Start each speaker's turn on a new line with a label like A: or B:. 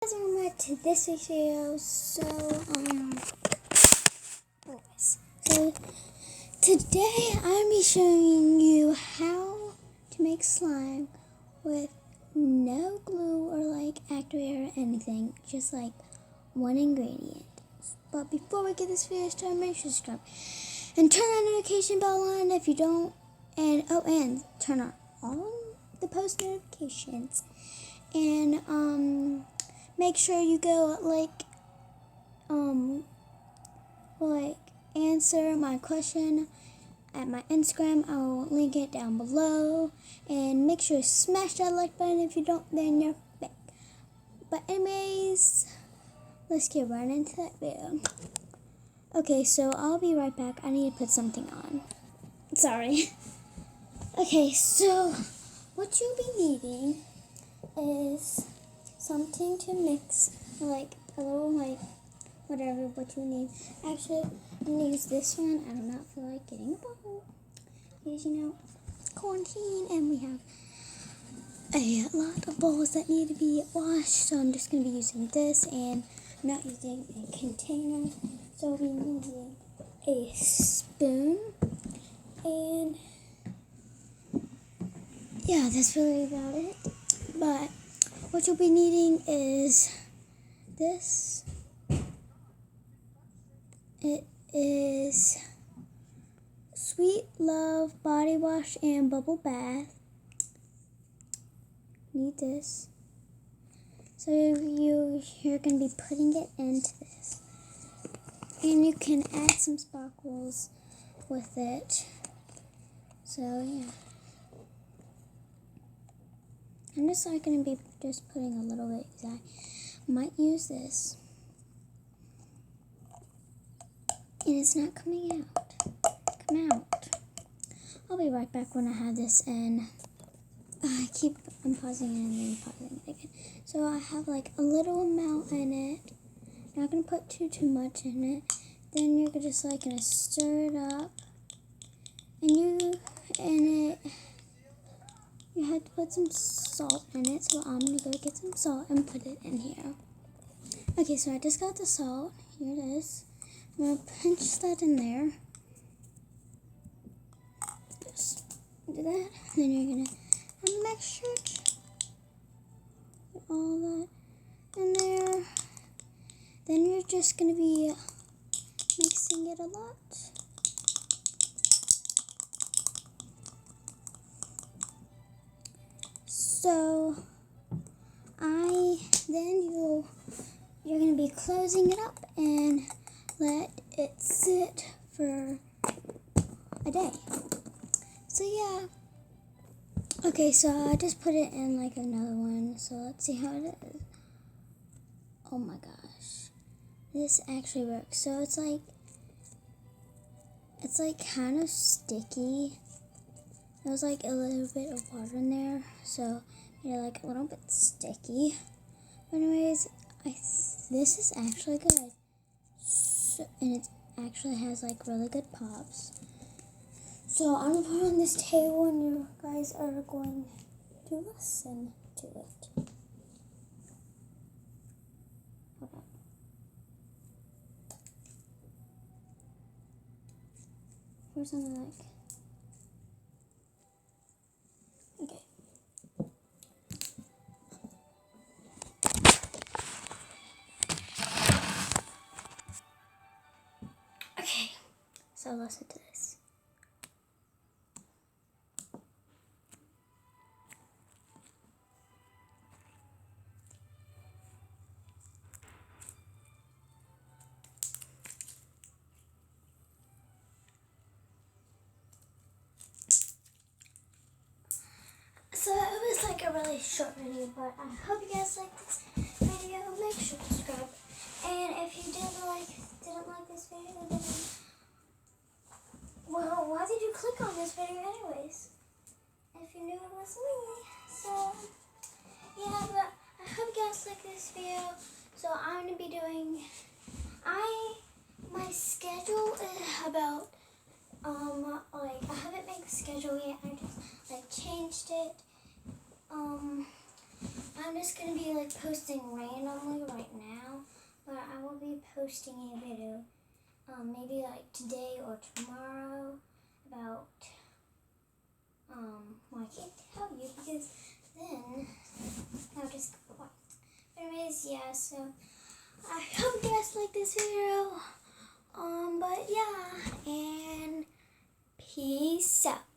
A: Guys, welcome back to this week's video. So today I'm be showing you how to make slime with no glue or activator or anything, just one ingredient. But before we get this video started, make sure to subscribe and turn that notification bell on if you don't, and turn on all the post notifications, and make sure you go answer my question at my Instagram. I will link it down below, and make sure to smash that like button. If you don't, then you're fake. But anyways, let's get right into that video. Okay, so I'll be right back. I need to put something on. Sorry. Okay, so what you'll be needing is something to mix, a little whatever what you need. Actually, I'm gonna use this one. I do not feel like getting a bowl because quarantine, and we have a lot of bowls that need to be washed. So I'm just gonna be using this and not using a container. So we're using a spoon, and yeah, that's really about it. But what you'll be needing is this. It is Sweet Love Body Wash and Bubble Bath. Need this. So you're going to be putting it into this. And you can add some sparkles with it. So yeah. I'm just going to be just putting a little bit because I might use this. And it's not coming out. Come out. I'll be right back when I have this in. I'm pausing it and then pausing it again. So I have a little amount in it. Not going to put too much in it. Then you're just going to stir it up. And you have to put some salt in it. So I'm going to go get some salt and put it in here. Okay, so I just got the salt. Here it is. I'm going to pinch that in there. Just do that. Then you're going to mix it. Put all that in there. Then you're just going to be mixing it a lot. So you're going to be closing it up and let it sit for a day. So yeah. Okay, so I just put it in another one. So let's see how it is. Oh my gosh. This actually works. So it's kind of sticky. There's a little bit of water in there. So you're a little bit sticky. But anyways, this is actually good. And it actually has really good pops. So I'm gonna put it on this table, and you guys are going to listen to it. Hold on. For something okay. Okay, so listen to this. So it was a really short video, but I hope you guys liked this video. Make sure to subscribe. And if you didn't like this video, then well, why did you click on this video anyways? If you knew it was me. So yeah, but I hope you guys like this video. So I'm gonna be doing my schedule is about I haven't made the schedule yet. I just changed it. I'm just going to be like posting randomly right now, but I will be posting a video maybe like today or tomorrow about, well, I can't tell you because then I'll just go quiet. Anyways, yeah, so I hope you guys like this video, but yeah, and peace out.